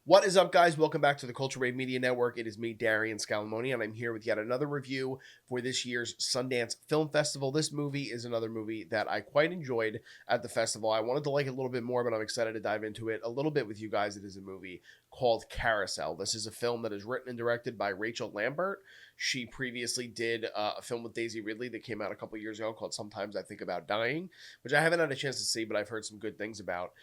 What is up, guys? Welcome back to the Culture Wave Media Network. It is me, Darian Scalmoni, and I'm here with yet another review for this year's Sundance Film Festival. This movie is another movie that I quite enjoyed at the festival. I wanted to like it a little bit more, but I'm excited to dive into it a little bit with you guys. It is a movie called Carousel. This is a film that is written and directed by Rachel Lambert. She previously did a film with Daisy Ridley that came out a couple years ago called Sometimes I Think About Dying, which I haven't had a chance to see, but I've heard some good things about.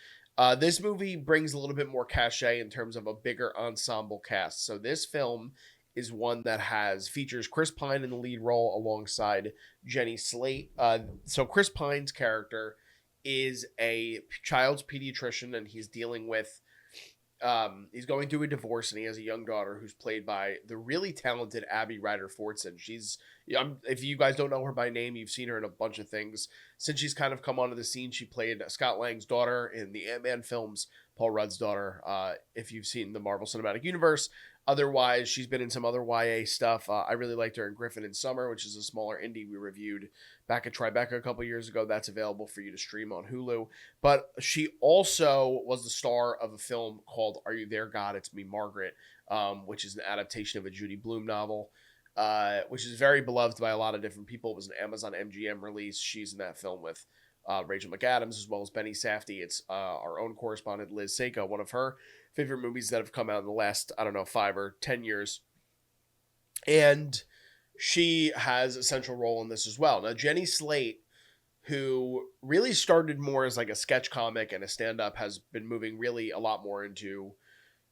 This movie brings a little bit more cachet in terms of a bigger ensemble cast. So this film is one that features Chris Pine in the lead role alongside Jenny Slate. So Chris Pine's character is a child's pediatrician, and he's dealing with he's going through a divorce, and he has a young daughter who's played by the really talented Ryder Fortson. If you guys don't know her by name, you've seen her in a bunch of things. Since she's kind of come onto the scene, she played Scott Lang's daughter in the Ant-Man films, Paul Rudd's daughter, if you've seen the Marvel Cinematic Universe. Otherwise, she's been in some other YA stuff. I really liked her in Griffin in Summer, which is a smaller indie we reviewed back at Tribeca a couple years ago. That's available for you to stream on Hulu. But she also was the star of a film called Are You There, God? It's Me, Margaret, which is an adaptation of a Judy Blume novel, which is very beloved by a lot of different people. It was an Amazon MGM release. She's in that film with Rachel McAdams as well as Benny Safdie. It's our own correspondent Liz Seiko, one of her favorite movies that have come out in the last, 5 or 10 years. And she has a central role in this as well. Now, Jenny Slate, who really started more as like a sketch comic and a stand-up, has been moving really a lot more into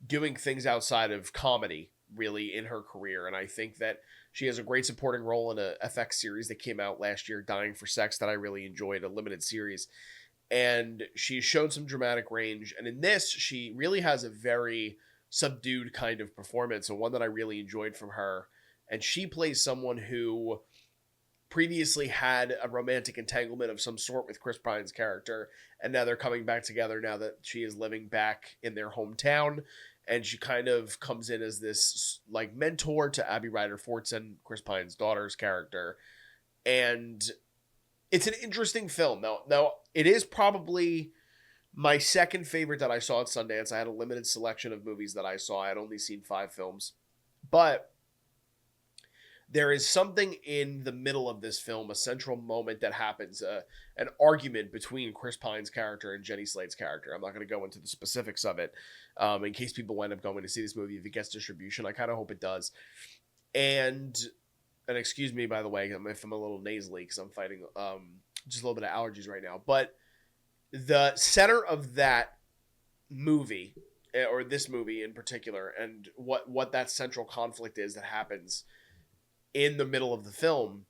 doing things outside of comedy, really, in her career. And I think that she has a great supporting role in a FX series that came out last year, Dying for Sex, that I really enjoyed, a limited series. And she's shown some dramatic range. And in this, she really has a very subdued kind of performance, and one that I really enjoyed from her. And she plays someone who previously had a romantic entanglement of some sort with Chris Pine's character, and now they're coming back together now that she is living back in their hometown. And she kind of comes in as this like mentor to Ryder Fortson, Chris Pine's daughter's character. And it's an interesting film. Now it is probably my second favorite that I saw at Sundance. I had a limited selection of movies that I saw. I had only seen 5 films. But there is something in the middle of this film, a central moment that happens, an argument between Chris Pine's character and Jenny Slate's character. I'm not going to go into the specifics of it in case people wind up going to see this movie if it gets distribution. I kind of hope it does. And excuse me, by the way, if I'm a little nasally because I'm fighting just a little bit of allergies right now. But the center of that movie, or this movie in particular, and what that central conflict is that happens in the middle of the film,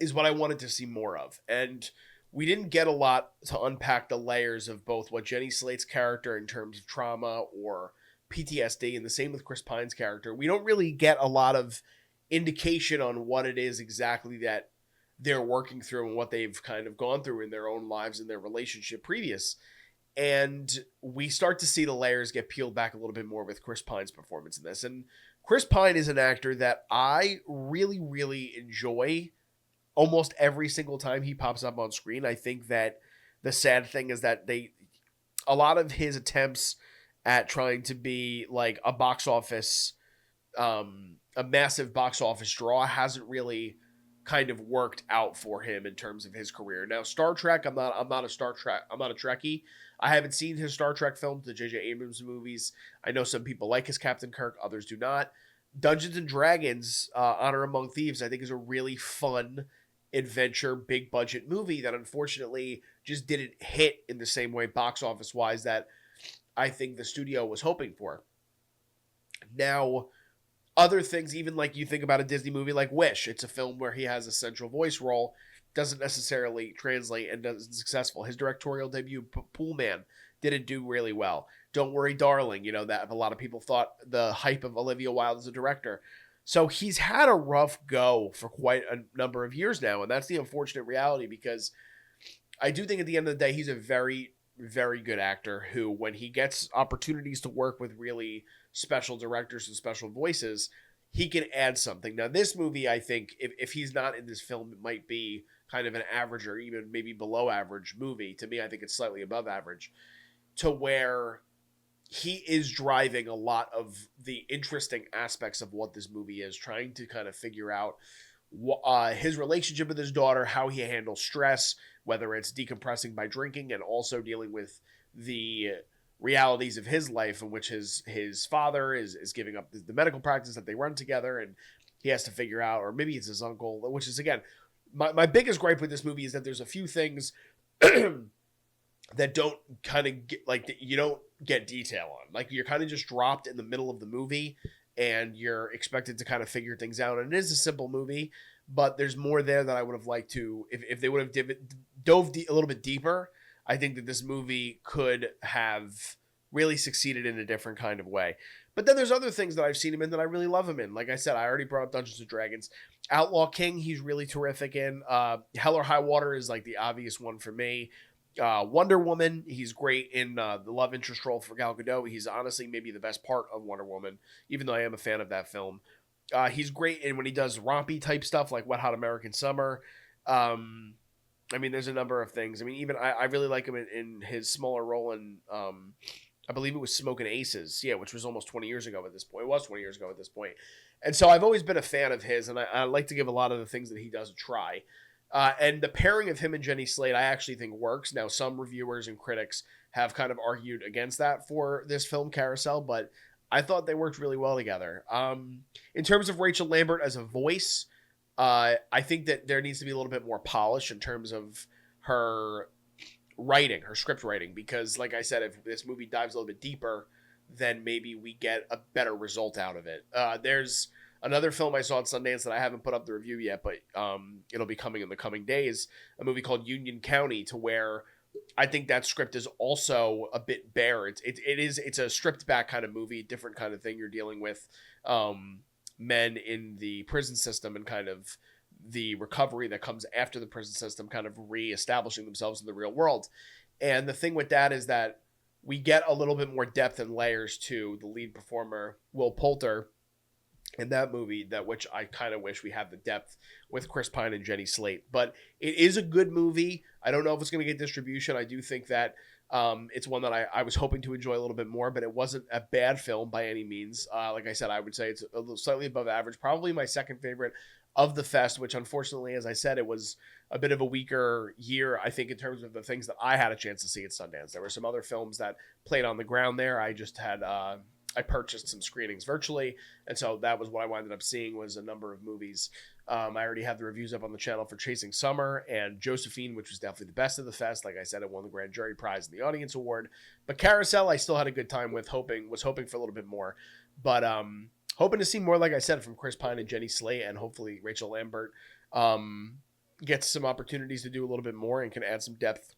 is what I wanted to see more of. And we didn't get a lot to unpack the layers of both what Jenny Slate's character in terms of trauma or PTSD, and the same with Chris Pine's character. We don't really get a lot of indication on what it is exactly that they're working through and what they've kind of gone through in their own lives and their relationship previous. And we start to see the layers get peeled back a little bit more with Chris Pine's performance in this. And Chris Pine is an actor that I really, really enjoy almost every single time he pops up on screen. I think that the sad thing is that a lot of his attempts at trying to be like a box office, a massive box office draw hasn't really kind of worked out for him in terms of his career. Now, Star Trek, I'm not a Trekkie. I haven't seen his Star Trek films, the J.J. Abrams movies. I know some people like his Captain Kirk, others do not. Dungeons and Dragons, Honor Among Thieves, I think is a really fun adventure, big budget movie that unfortunately just didn't hit in the same way box office wise that I think the studio was hoping for. Now, other things, even like you think about a Disney movie like Wish, it's a film where he has a central voice role, doesn't necessarily translate and isn't successful. His directorial debut, Pool Man, didn't do really well. Don't Worry, Darling, that a lot of people thought the hype of Olivia Wilde as a director. So he's had a rough go for quite a number of years now, and that's the unfortunate reality, because I do think at the end of the day, he's a very, very good actor who, when he gets opportunities to work with really special directors and special voices, he can add something. Now, this movie, I think, if he's not in this film, it might be kind of an average or even maybe below average movie. To me, I think it's slightly above average, to where he is driving a lot of the interesting aspects of what this movie is, trying to kind of figure out his relationship with his daughter, how he handles stress, whether it's decompressing by drinking and also dealing with the realities of his life in which his father is giving up the medical practice that they run together, and he has to figure out, or maybe it's his uncle, which is, again, my biggest gripe with this movie is that there's a few things that don't kind of get, like, that you don't get detail on. Like, you're kind of just dropped in the middle of the movie and you're expected to kind of figure things out. And it is a simple movie, but there's more there that I would have liked to, if they would have dove a little bit deeper. I think that this movie could have really succeeded in a different kind of way. But then there's other things that I've seen him in that I really love him in. Like I said, I already brought up Dungeons and Dragons. Outlaw King, he's really terrific in. Hell or High Water is like the obvious one for me. Wonder Woman, he's great in the love interest role for Gal Gadot. He's honestly maybe the best part of Wonder Woman, even though I am a fan of that film. He's great in when he does rompy type stuff like Wet Hot American Summer. I mean, there's a number of things. I mean, even I really like him in his smaller role in, I believe it was Smokin' Aces, yeah, which was almost 20 years ago at this point. It was 20 years ago at this point. And so I've always been a fan of his, and I like to give a lot of the things that he does a try. And the pairing of him and Jenny Slate, I actually think works. Now, some reviewers and critics have kind of argued against that for this film, Carousel, but I thought they worked really well together. In terms of Rachel Lambert as a voice, I think that there needs to be a little bit more polish in terms of her writing, her script writing, because, like I said, if this movie dives a little bit deeper, then maybe we get a better result out of it. There's another film I saw at Sundance that I haven't put up the review yet, but it'll be coming in the coming days, a movie called Union County, to where I think that script is also a bit bare. It's a stripped back kind of movie, different kind of thing. You're dealing with men in the prison system and kind of the recovery that comes after the prison system kind of reestablishing themselves in the real world. And the thing with that is that we get a little bit more depth and layers to the lead performer, Will Poulter, in that movie, which I kind of wish we had the depth with Chris Pine and Jenny Slate. But it is a good movie. I don't know if it's going to get distribution. I do think that it's one that I was hoping to enjoy a little bit more, but it wasn't a bad film by any means. Like I said, I would say it's a little slightly above average, probably my second favorite of the fest, which unfortunately, as I said, it was a bit of a weaker year, I think, in terms of the things that I had a chance to see at Sundance. There were some other films that played on the ground there. I just had I purchased some screenings virtually, and so that was what I wound up seeing, was a number of movies. I already have the reviews up on the channel for Chasing Summer and Josephine, which was definitely the best of the fest. Like I said, it won the Grand Jury Prize and the Audience Award. But Carousel, I still had a good time with, was hoping for a little bit more. But hoping to see more, like I said, from Chris Pine and Jenny Slate, and hopefully Rachel Lambert gets some opportunities to do a little bit more and can add some depth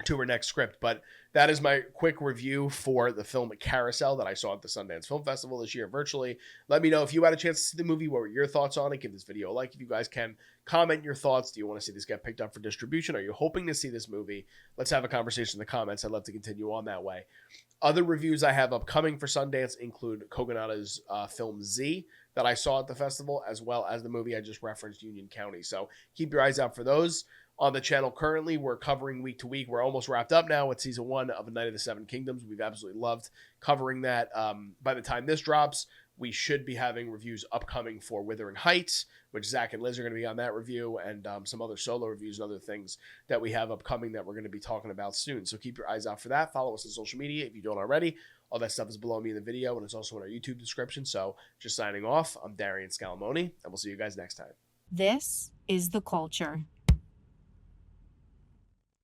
to her next script. But that is my quick review for the film Carousel that I saw at the Sundance Film Festival this year virtually. Let me know if you had a chance to see the movie. What were your thoughts on it? Give this video a like if you guys can. Comment your thoughts. Do you want to see this get picked up for distribution? Are you hoping to see this movie? Let's have a conversation in the comments. I'd love to continue on that way. Other reviews I have upcoming for Sundance include Kogonada's film Z that I saw at the festival, as well as the movie I just referenced, Union County. So keep your eyes out for those. On the channel currently, we're covering week to week. We're almost wrapped up now with season 1 of A Night of the Seven Kingdoms. We've absolutely loved covering that. By the time this drops, we should be having reviews upcoming for Wuthering Heights, which Zach and Liz are going to be on that review, and some other solo reviews and other things that we have upcoming that we're going to be talking about soon. So keep your eyes out for that. Follow us on social media if you don't already. All that stuff is below me in the video, and it's also in our YouTube description. So just signing off, I'm Darian Scalmoni, and we'll see you guys next time. This is The Culture.